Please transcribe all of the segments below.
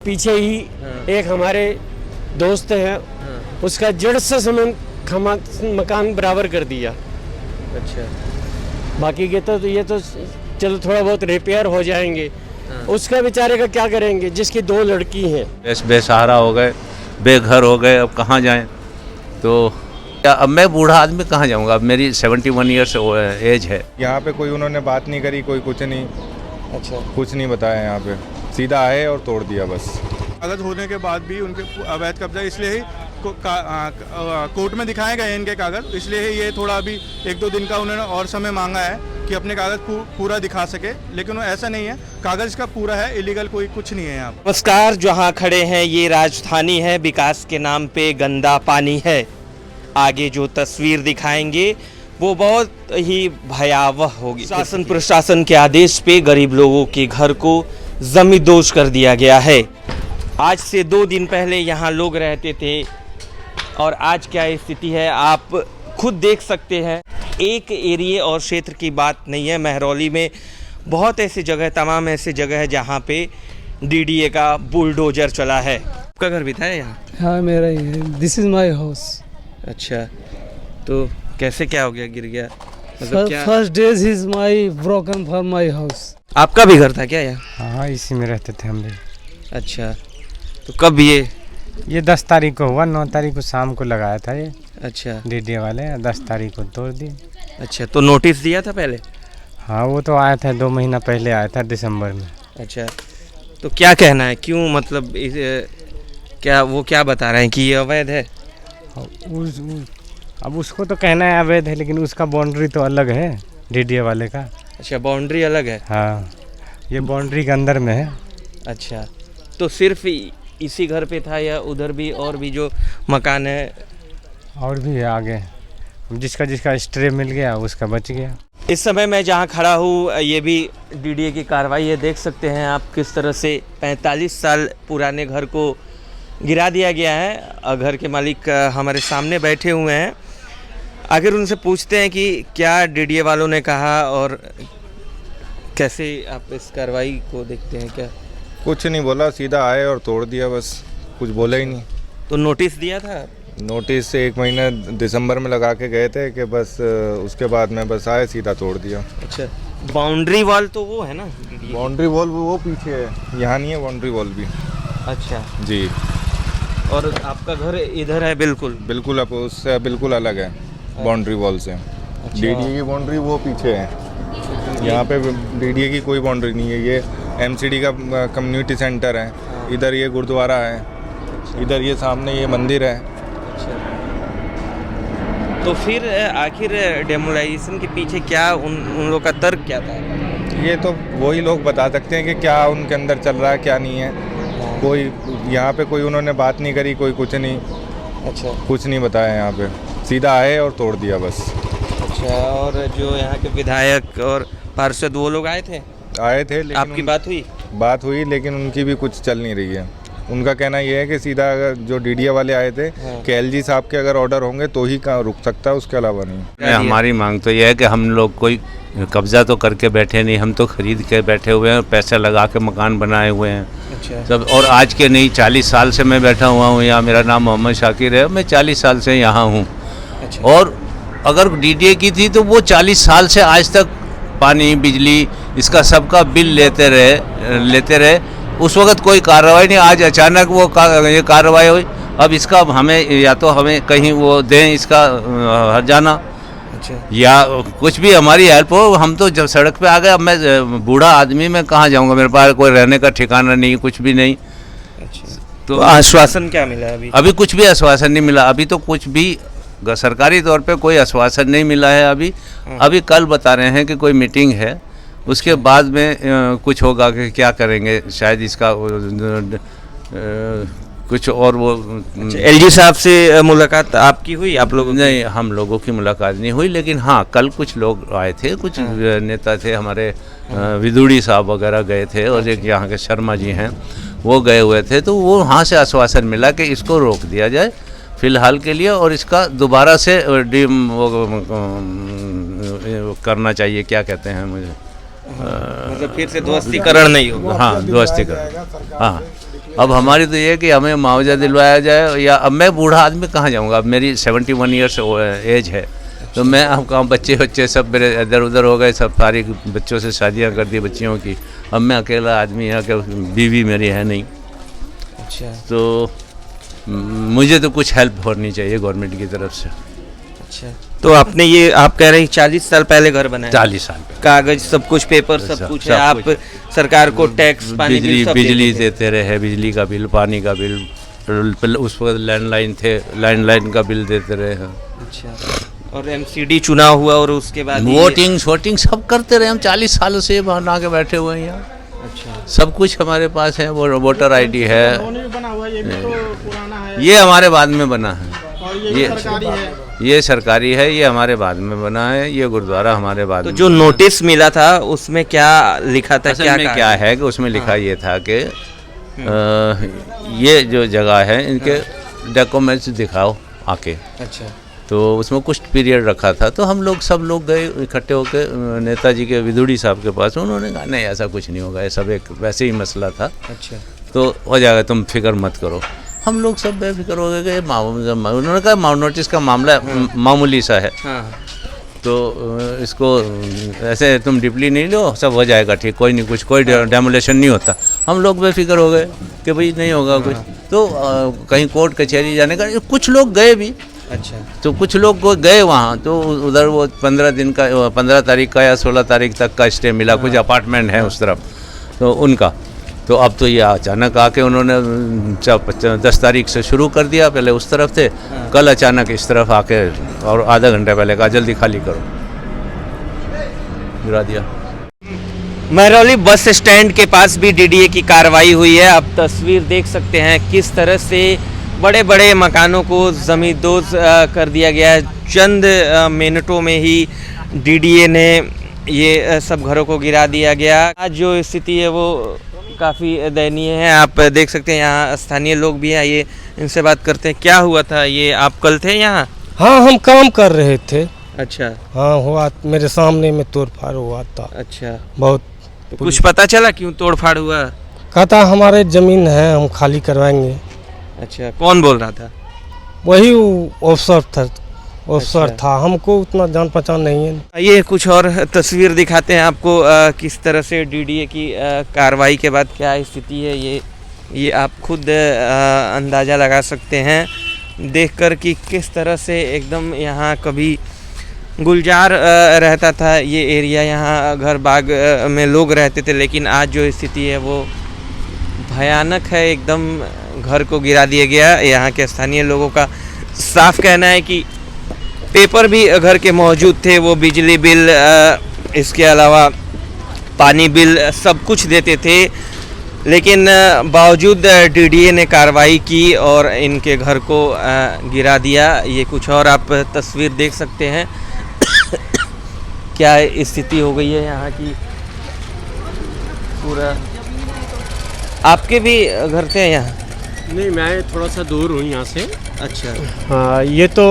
पीछे ही एक हमारे दोस्त हैं, उसका जड़ से मकान बराबर कर दिया। अच्छा, बाकी के तो ये तो चलो थोड़ा बहुत रिपेयर हो जाएंगे, उसका बेचारे का क्या करेंगे जिसकी 2 लड़की हैं। बेसहारा हो गए, बेघर हो गए, अब कहाँ जाएं। तो अब मैं बूढ़ा आदमी कहाँ जाऊँगा, अब मेरी 71 ईयर्स एज है। यहाँ पे कोई उन्होंने बात नहीं करी, कोई कुछ नहीं। अच्छा, कुछ नहीं बताया यहाँ पे, सीधा आए और तोड़ दिया बस। कागज होने के बाद भी उनके अवैध कब्जा, इसलिए ही कोर्ट में दिखाए गए इनके कागज, इसलिए ही ये थोड़ा अभी 1-2 दिन का उन्होंने और समय मांगा है कि अपने कागज पूरा दिखा सके, लेकिन वो ऐसा नहीं है, कागज का पूरा है, इलीगल कोई कुछ नहीं है यहाँ पर। नमस्कार, जहाँ खड़े हैं ये राजधानी है, विकास के नाम पे गंदा पानी है। आगे जो तस्वीर दिखाएंगे वो बहुत ही भयावह होगी। शासन प्रशासन के आदेश पे गरीब लोगों के घर को जमींदोज कर दिया गया है। आज से 2 दिन पहले यहाँ लोग रहते थे और आज क्या स्थिति है आप खुद देख सकते हैं। एक एरिया और क्षेत्र की बात नहीं है, महरौली में बहुत ऐसी जगह, तमाम ऐसी जगह है जहाँ पे डीडीए का बुलडोजर चला है। आपका घर भी था यहाँ? हाँ, मेरा ही है। This is my house. अच्छा, तो कैसे क्या हो गया, गिर गया? मतलब क्या? First days is my broken for my house. आपका भी घर था क्या यहाँ? हाँ, इसी में रहते थे हम भी। अच्छा, तो कब ये 10 तारीख को हुआ, 9 तारीख को शाम को लगाया था ये। अच्छा, डीडीए वाले 10 तारीख को तोड़ दिए। अच्छा, तो नोटिस दिया था पहले? हाँ, वो तो आया था 2 महीना पहले आया था, दिसंबर में। अच्छा, तो क्या कहना है, क्यों मतलब क्या बता रहे हैं कि ये अवैध है? अब उसको तो कहना है अवैध है, लेकिन उसका बाउंड्री तो अलग है डीडीए वाले का। अच्छा, बाउंड्री अलग है। हाँ, ये बाउंड्री के अंदर में है। अच्छा, तो सिर्फ इसी घर पे था या उधर भी और भी जो मकान है? और भी है आगे, जिसका स्ट्रे मिल गया उसका बच गया। इस समय मैं जहाँ खड़ा हूँ ये भी डीडीए की कार्रवाई है। देख सकते हैं आप किस तरह से 45 साल पुराने घर को गिरा दिया गया है। घर के मालिक हमारे सामने बैठे हुए हैं। आखिर उनसे पूछते हैं कि क्या डीडीए वालों ने कहा और कैसे आप इस कार्रवाई को देखते हैं। क्या कुछ नहीं बोला, सीधा आए और तोड़ दिया बस, कुछ बोला ही नहीं। तो नोटिस दिया था? नोटिस 1 महीना दिसंबर में लगा के गए थे कि बस उसके बाद में बस आए, सीधा तोड़ दिया। अच्छा, बाउंड्री वॉल तो वो है ना? बाउंड्री वॉल वो पीछे है, यहाँ नहीं है बाउंड्री वॉल भी। अच्छा जी, और आपका घर इधर है? बिल्कुल अब उससे बिल्कुल अलग है बाउंड्री वॉल से। डीडीए की बाउंड्री वो पीछे है, यहाँ पे डीडीए की कोई बाउंड्री नहीं है। ये एमसीडी का कम्युनिटी सेंटर है, इधर ये गुरुद्वारा है, इधर ये सामने ये मंदिर है। अच्छा, तो फिर आखिर डेमोलाइजेशन के पीछे क्या उन लोगों का तर्क क्या था? ये तो वही लोग बता सकते हैं कि क्या उनके अंदर चल रहा है, क्या नहीं है। कोई यहाँ पे कोई उन्होंने बात नहीं करी, कोई कुछ नहीं। अच्छा, कुछ नहीं बताया यहाँ पे, सीधा आए और तोड़ दिया बस। अच्छा, और जो यहाँ के विधायक और पार्षद वो लोग आए थे? लेकिन आपकी बात हुई लेकिन उनकी भी कुछ चल नहीं रही है। उनका कहना ये है कि सीधा अगर जो डीडीए वाले आए थे कि एलजी साहब के अगर ऑर्डर होंगे तो ही कहाँ रुक सकता है, उसके अलावा नहीं। हमारी मांग तो यह है कि हम लोग कोई कब्जा तो करके बैठे नहीं, हम तो खरीद के बैठे हुए हैं, पैसा लगा के मकान बनाए हुए हैं। अच्छा, सब, और आज के नहीं 40 साल से मैं बैठा हुआ हूँ यहाँ। मेरा नाम मोहम्मद शाकिर है, मैं 40 साल से यहाँ हूँ। अच्छा, और अगर डीडीए की थी तो वो 40 साल से आज तक पानी बिजली इसका सबका बिल लेते रहे। उस वक्त कोई कार्रवाई नहीं, आज अचानक वो ये कार्रवाई हुई। अब इसका हमें या तो हमें कहीं वो दें इसका हर्जाना, अच्छा, या कुछ भी हमारी हेल्प हो। हम तो जब सड़क पे आ गए, अब मैं बूढ़ा आदमी, मैं कहाँ जाऊँगा, मेरे पास कोई रहने का ठिकाना नहीं, कुछ भी नहीं। अच्छा, तो आश्वासन क्या मिला अभी? कुछ भी आश्वासन नहीं मिला। अभी तो कुछ भी सरकारी तौर पे कोई आश्वासन नहीं मिला है। अभी कल बता रहे हैं कि कोई मीटिंग है, उसके बाद में कुछ होगा कि क्या करेंगे, शायद इसका कुछ और वो। अच्छा, एलजी साहब से मुलाकात आपकी हुई? आप लोगों की? नहीं, हम लोगों की मुलाकात नहीं हुई, लेकिन हाँ कल कुछ लोग आए थे, कुछ नेता थे हमारे, विदुड़ी साहब वगैरह गए थे, और एक यहाँ के शर्मा जी हैं वो गए हुए थे। तो वो वहाँ से आश्वासन मिला कि इसको रोक दिया जाए फ़िलहाल के लिए, और इसका दोबारा से वो करना चाहिए, क्या कहते हैं मुझे, मतलब फिर से ध्वस्तीकरण नहीं होगा? हाँ, ध्वस्तीकरण, हाँ। अब हमारी तो ये है कि हमें मुआवजा दिलवाया जाए, या अब मैं बूढ़ा आदमी कहाँ जाऊँगा, अब मेरी 71 ईयर्स एज है, तो मैं अब कहाँ, बच्चे सब मेरे इधर उधर हो गए, सब सारी बच्चों से शादियाँ कर दी बच्चियों की, अब मैं अकेला आदमी यहाँ के, बीवी मेरी है नहीं। अच्छा तो मुझे तो कुछ हेल्प होनी चाहिए गवर्नमेंट की तरफ से। अच्छा, तो आपने ये, आप कह रहे हैं 40 साल पहले घर बनाया? 40 साल पहले। कागज सब कुछ, पेपर सब कुछ है, आप सरकार को टैक्स, पानी बिल सब बिजली देते थे? देते रहे, बिजली का बिल, पानी का बिल, उस वक्त लैंडलाइन थे, लैंडलाइन का बिल देते रहे हैं। अच्छा, और एमसीडी चुनाव हुआ और उसके बाद वोटिंग सब करते रहे हम, 40 सालों से बना के बैठे हुए हैं यहाँ। अच्छा, सब कुछ हमारे पास है, वो वोटर आईडी है, बना हुआ है, ये भी तो पुराना है, ये हमारे बाद में बना है, और ये सरकारी है। ये सरकारी है, ये हमारे बाद में बना है, ये गुरुद्वारा हमारे बाद तो में। जो नोटिस मिला था उसमें क्या लिखा था? असल में क्या है कि उसमें लिखा ये था कि ये जो जगह है इनके डॉक्यूमेंट्स दिखाओ आके। अच्छा, तो उसमें कुछ पीरियड रखा था, तो हम लोग सब लोग गए इकट्ठे होकर नेताजी के विदुड़ी साहब के पास, उन्होंने कहा नहीं ऐसा कुछ नहीं होगा, ये सब एक वैसे ही मसला था, अच्छा, तो हो जाएगा, तुम फिक्र मत करो। हम लोग सब बेफिक्र हो गए कि उन्होंने कहा नोटिस का मामला मामूली सा है, हाँ, तो इसको ऐसे तुम डीपली नहीं लो, सब हो जाएगा ठीक, कोई नहीं, कुछ कोई डेमोलेशन नहीं होता। हम लोग बेफिक्र हो गए कि भाई नहीं होगा कुछ, तो कहीं कोर्ट कचहरी जाने का, कुछ लोग गए भी। अच्छा, तो कुछ लोग को गए वहाँ, तो उधर वो 15 तारीख का या 16 तारीख तक का स्टे मिला, कुछ अपार्टमेंट है उस तरफ, तो उनका। तो अब तो ये अचानक आके उन्होंने 10 तारीख से शुरू कर दिया, पहले उस तरफ थे, कल अचानक इस तरफ आके और आधा घंटा पहले कहा जल्दी खाली करो, गिरा दिया। महरौली बस स्टैंड के पास भी डीडीए की कार्रवाई हुई है। आप तस्वीर देख सकते हैं किस तरह से बड़े बड़े मकानों को ज़मींदोज़ कर दिया गया है। चंद मिनटों में ही डीडीए ने ये सब घरों को गिरा दिया गया। आज जो स्थिति है वो काफ़ी दयनीय है। आप देख सकते हैं यहाँ स्थानीय लोग भी हैं, ये इनसे बात करते हैं। क्या हुआ था? ये आप कल थे यहाँ? हाँ, हम काम कर रहे थे। अच्छा, हाँ, हुआ मेरे सामने में तोड़फाड़ हुआ था। अच्छा, बहुत तो कुछ पता चला क्यों तोड़फाड़ हुआ? कहता हमारे जमीन है, हम खाली करवाएंगे। अच्छा, कौन बोल रहा था? वही ऑफिसर था, ऑफिसर अच्छा। था, हमको उतना जान पहचान नहीं है। ये कुछ और तस्वीर दिखाते हैं आपको किस तरह से डीडीए की कार्रवाई के बाद क्या स्थिति है। ये आप खुद अंदाज़ा लगा सकते हैं देखकर कि किस तरह से एकदम यहाँ कभी गुलजार रहता था ये एरिया, यहाँ घर बाग में लोग रहते थे, लेकिन आज जो स्थिति है वो भयानक है। एकदम घर को गिरा दिया गया। यहाँ के स्थानीय लोगों का साफ कहना है कि पेपर भी घर के मौजूद थे, वो बिजली बिल इसके अलावा पानी बिल सब कुछ देते थे, लेकिन बावजूद डीडीए ने कार्रवाई की और इनके घर को गिरा दिया। ये कुछ और आप तस्वीर देख सकते हैं क्या स्थिति हो गई है यहाँ की। पूरा आपके भी घर थे यहाँ? नहीं, मैं थोड़ा सा दूर हूँ यहाँ से। अच्छा, हाँ, ये तो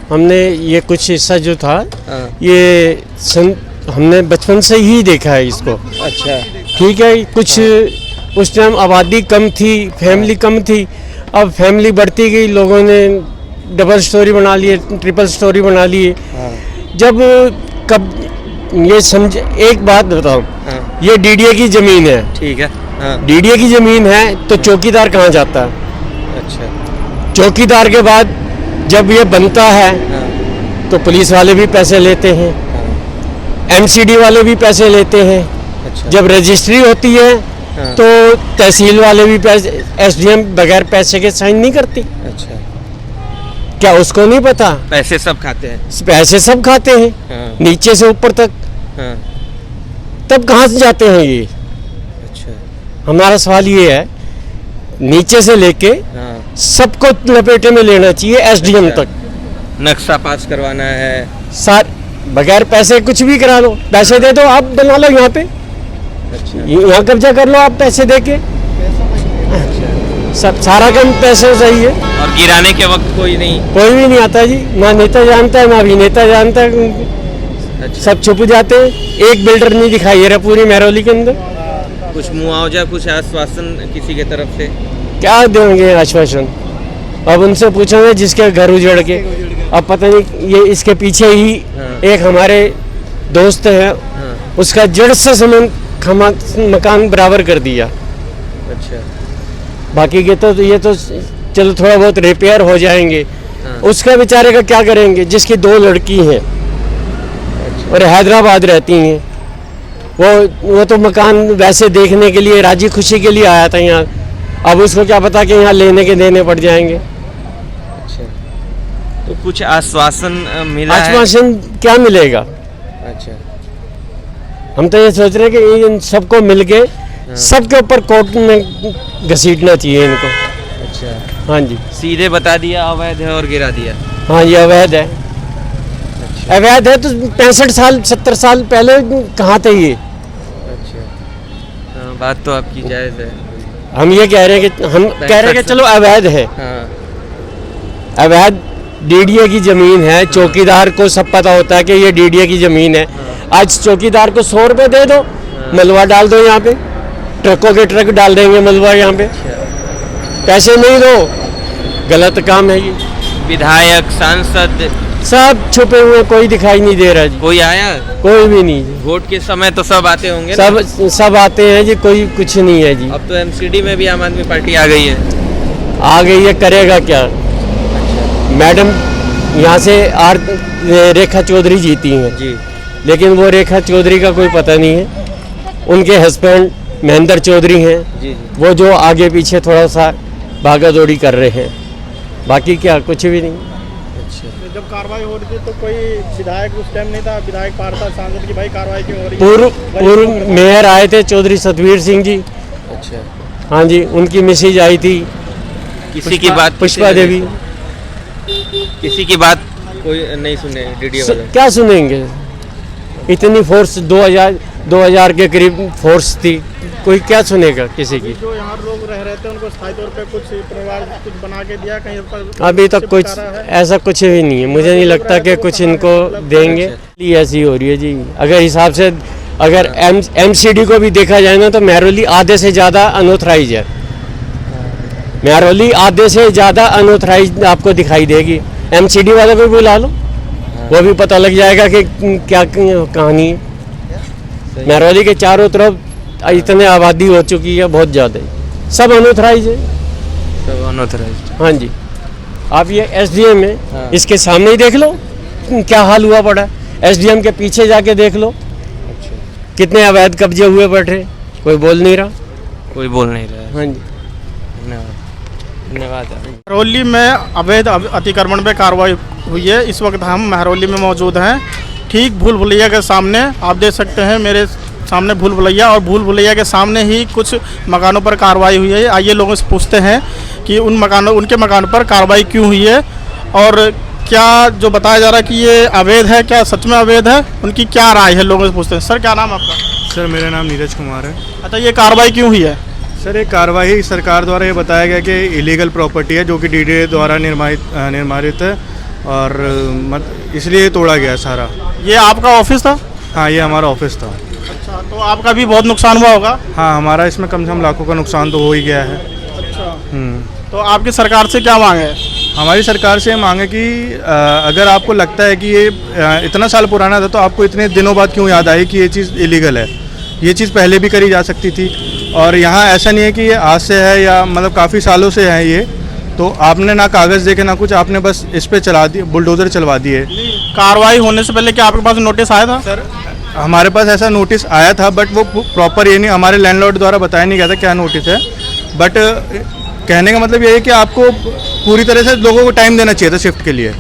हमने ये कुछ हिस्सा जो था हाँ। ये हमने बचपन से ही देखा है इसको। अच्छा, ठीक है, कुछ उस टाइम आबादी कम थी, फैमिली कम थी, अब फैमिली बढ़ती गई, लोगों ने डबल स्टोरी बना लिए, ट्रिपल स्टोरी बना लिए। जब कब ये समझ, एक बात बताओ, हाँ। ये डीडीए की ज़मीन है, ठीक है, हाँ। डीडीए की ज़मीन है तो चौकीदार कहाँ जाता है? अच्छा, चौकीदार के बाद जब ये बनता है हाँ। तो पुलिस वाले भी पैसे लेते हैं, एमसीडी वाले भी पैसे लेते हैं। अच्छा, जब रजिस्ट्री होती है हाँ। तो तहसील वाले भी पैसे, एसडीएम बगैर पैसे के साइन नहीं करती। अच्छा, क्या उसको नहीं पता? पैसे सब खाते हैं। पैसे सब खाते हैं, हाँ। नीचे से ऊपर तक। हाँ। तब कहाँ से जाते हैं ये? अच्छा, हमारा सवाल ये है, नीचे से लेके हाँ। सबको लपेटे में लेना चाहिए, एसडीएम अच्छा। तक। नक्शा पास करवाना है। बगैर पैसे कुछ भी करा लो, पैसे दे दो, आप बना लो यहाँ पे, अच्छा, यहाँ कब्जा कर लो आप पैसे दे के। सब सारा काम पैसे सही है। और गिराने के वक्त कोई नहीं? कोई भी नहीं आता जी, ना नेता जानता है ना अभिनेता जानता है। अच्छा, सब छुप जाते हैं। एक बिल्डर नहीं दिखाई दे रहा पूरी महरौली के अंदर। कुछ मुआवजा, कुछ आश्वासन किसी के तरफ से? क्या देंगे आश्वासन। अब उनसे पूछोगे जिसके घर उजड़ के, अब पता नहीं ये इसके पीछे ही एक हमारे दोस्त है, उसका जड़ से मकान बराबर कर दिया। अच्छा। बाकी के तो ये तो चलो थोड़ा बहुत रिपेयर हो जाएंगे, उसका बेचारे का क्या करेंगे जिसकी 2 लड़की हैं और हैदराबाद रहती हैं। वो तो मकान वैसे देखने के लिए, राजी खुशी के लिए आया था यहाँ। अब उसको क्या पता कि यहाँ लेने के देने पड़ जाएंगे। अच्छा, तो कुछ आश्वासन मिला है? आश्वासन क्या मिलेगा? अच्छा। हम तो ये सोच रहे हैं कि इन सबको मिलके सबके ऊपर कोर्ट में घसीटना चाहिए इनको। अच्छा। हाँ जी, सीधे बता दिया अवैध है और गिरा दिया। हाँ ये अवैध है। अवैध है तो 65 साल 70 साल पहले कहाँ थे ये? अच्छा। हाँ, बात तो आपकी जायज़ है। हम ये कह रहे हैं कि हम कह रहे हैं कि चलो अवैध है, हाँ। अवैध डीडीए की जमीन है, चौकीदार को सब पता होता है कि ये डीडीए की जमीन है। आज चौकीदार को 100 रुपये दे दो, मलबा डाल दो यहाँ पे, ट्रकों के ट्रक डाल देंगे मलबा यहाँ पे। पैसे नहीं दो, गलत काम है ये। विधायक, सांसद सब छुपे हुए, कोई दिखाई नहीं दे रहा जी। कोई आया? कोई भी नहीं जी। वोट के समय तो सब आते होंगे ना? सब आते हैं जी, कोई कुछ नहीं है जी। अब तो एमसीडी में भी आम आदमी पार्टी आ गई है। आ गई है, करेगा क्या? मैडम यहाँ से रेखा चौधरी जीती हैं जी। लेकिन वो रेखा चौधरी का कोई पता नहीं है। उनके हस्बैंड महेंद्र चौधरी हैं, जी जी। वो जो आगे पीछे थोड़ा सा भागा दौड़ी कर रहे हैं, बाकी क्या कुछ भी नहीं। जब कार्रवाई हो रही थी तो कोई विधायक उस टाइम नहीं था, विधायक पार्षद सांसद की भाई कार्रवाई क्यों हो रही है? पूर्व मेयर आए थे चौधरी सतवीर सिंह जी। अच्छा। हाँ जी, उनकी मिसेज आई थी किसी की बात? पुष्पा देवी। किसी की बात कोई नहीं सुने डीडीए वाले? क्या सुनेंगे? इतनी फोर्स 2000 के करीब फोर्स थी, कोई क्या सुनेगा किसी की? जो यहाँ लोग रह रहे थे उनको स्थायी तौर पे कुछ परिवार कुछ बना के दिया कहीं पर? अभी तक कुछ ऐसा कुछ भी नहीं है, मुझे नहीं लगता कि कुछ इनको देंगे। ये ऐसी हो रही है जी। अगर हिसाब से अगर एमसीडी को भी देखा जाए ना तो महरौली आधे से ज़्यादा अनऑथराइज है। महरौली आधे से ज़्यादा अनऑथराइज आपको दिखाई देगी। एमसीडी वाले को बुला लो, वो भी पता लग जाएगा कि क्या कहानी है। महरौली के चारों तरफ इतने आबादी हो चुकी है, बहुत ज़्यादा, सब अनऑथराइज है। सब अनऑथराइज्ड। हाँ जी, आप ये एसडीएम है, हाँ। इसके सामने ही देख लो क्या हाल हुआ पड़ा है। एसडीएम के पीछे जाके देख लो कितने अवैध कब्जे हुए बैठे, कोई बोल नहीं रहा। कोई बोल नहीं रहा है। हाँ जी, धन्यवाद। महरौली में अवैध अतिक्रमण पे कार्रवाई हुई है। इस वक्त हम महरौली में मौजूद हैं, ठीक भूल भुलैया के सामने। आप देख सकते हैं मेरे सामने भूल भुलैया, और भूल भुलैया के सामने ही कुछ मकानों पर कार्रवाई हुई है। आइए लोगों से पूछते हैं कि उनके मकान पर कार्रवाई क्यों हुई है और क्या जो बताया जा रहा है कि ये अवैध है, क्या सच में अवैध है, उनकी क्या राय है, लोगों से पूछते हैं। सर क्या नाम आपका? सर मेरा नाम नीरज कुमार है। अच्छा, ये कार्रवाई क्यों हुई है? सर ये कार्रवाई सरकार द्वारा ये बताया गया कि इलीगल प्रॉपर्टी है जो कि डीडीए द्वारा निर्मारित है और इसलिए तोड़ा गया सारा। ये आपका ऑफिस था? हाँ, ये हमारा ऑफिस था। अच्छा, तो आपका भी बहुत नुकसान हुआ होगा? हाँ, हमारा इसमें कम से कम लाखों का नुकसान तो हो ही गया है। अच्छा। तो आपकी सरकार से क्या मांग है? हमारी सरकार से मांग है कि अगर आपको लगता है कि ये इतना साल पुराना था तो आपको इतने दिनों बाद क्यों याद आई कि ये चीज़ इलीगल है। ये चीज़ पहले भी करी जा सकती थी और यहाँ ऐसा नहीं है कि ये आज से है या मतलब काफ़ी सालों से है ये। तो आपने ना कागज़ देखे ना कुछ, आपने बस इस पे चला दिए, बुलडोज़र चलवा दिए। कार्रवाई होने से पहले क्या आपके पास नोटिस आया था? सर हमारे पास ऐसा नोटिस आया था बट वो प्रॉपर ये नहीं, हमारे लैंडलॉर्ड द्वारा बताया नहीं गया था क्या नोटिस है। बट कहने का मतलब ये है कि आपको पूरी तरह से लोगों को टाइम देना चाहिए था शिफ्ट के लिए,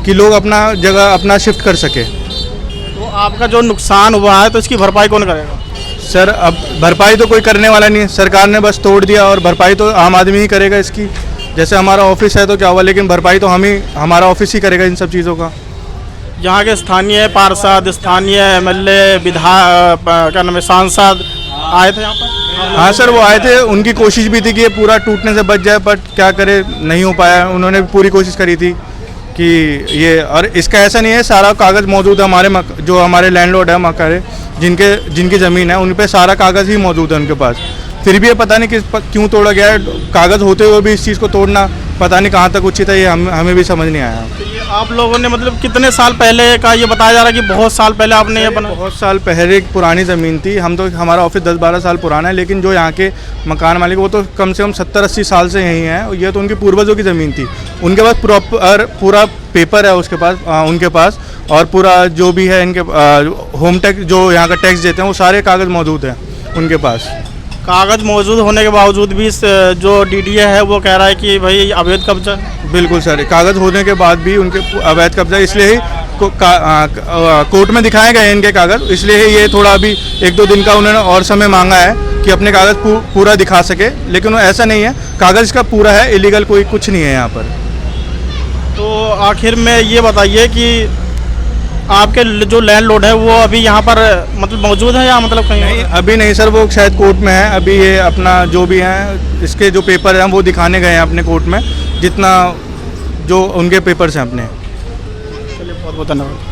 कि लोग अपना जगह अपना शिफ्ट कर सके। तो आपका जो नुकसान हुआ है तो इसकी भरपाई कौन करेगा? सर अब भरपाई तो कोई करने वाला नहीं है, सरकार ने बस तोड़ दिया और भरपाई तो आम आदमी ही करेगा इसकी। जैसे हमारा ऑफिस है तो क्या हुआ, लेकिन भरपाई तो हमारा ऑफिस ही करेगा इन सब चीज़ों का। यहाँ के स्थानीय पार्षद, स्थानीय एमएलए, विधायक, क्या नाम है, सांसद आए थे यहाँ पर? हाँ सर, वो आए थे, उनकी कोशिश भी थी कि ये पूरा टूटने से बच जाए, बट क्या करे, नहीं हो पाया। उन्होंने पूरी कोशिश करी थी कि ये, और इसका ऐसा नहीं है, सारा कागज़ मौजूद है हमारे जो हमारे लैंडलॉर्ड है मकान जिनकी ज़मीन है उन पे सारा कागज़ ही मौजूद है उनके पास। फिर भी ये पता नहीं क्यों तोड़ा गया है। कागज़ होते हुए भी इस चीज़ को तोड़ना पता नहीं कहाँ तक उचित है, ये हमें भी समझ नहीं आया। तो ये आप लोगों ने मतलब कितने साल पहले का ये बताया जा रहा है कि बहुत साल पहले आपने ये बना? बहुत साल पहले एक पुरानी ज़मीन थी। हम तो हमारा ऑफिस 10-12 साल पुराना है, लेकिन जो यहाँ के मकान मालिक वो तो कम से कम 70-80 साल से यहीं हैं। ये तो उनके पूर्वजों की ज़मीन थी। उनके पास प्रॉपर पूरा पेपर है उसके पास उनके पास, और पूरा जो भी है इनके होम टैक्स जो यहाँ का टैक्स देते हैं वो सारे कागज़ मौजूद हैं उनके पास। कागज़ मौजूद होने के बावजूद भी जो डीडीए है वो कह रहा है कि भाई अवैध कब्जा। बिल्कुल सर, कागज़ होने के बाद भी उनके अवैध कब्जा, इसलिए ही कोर्ट में दिखाए गए इनके कागज़, इसलिए ही ये थोड़ा अभी 1-2 दिन का उन्होंने और समय मांगा है कि अपने कागज़ पूरा दिखा सके। लेकिन वो ऐसा नहीं है, कागज़ का पूरा है, इलीगल कोई कुछ नहीं है यहाँ पर। तो आखिर में ये बताइए कि आपके जो लैंडलॉर्ड है वो अभी यहाँ पर मतलब मौजूद है या मतलब कहीं? नहीं, अभी नहीं सर, वो शायद कोर्ट में है। अभी ये अपना जो भी है इसके जो पेपर हैं वो दिखाने गए हैं अपने कोर्ट में, जितना जो उनके पेपर्स हैं अपने। चलिए, बहुत बहुत धन्यवाद।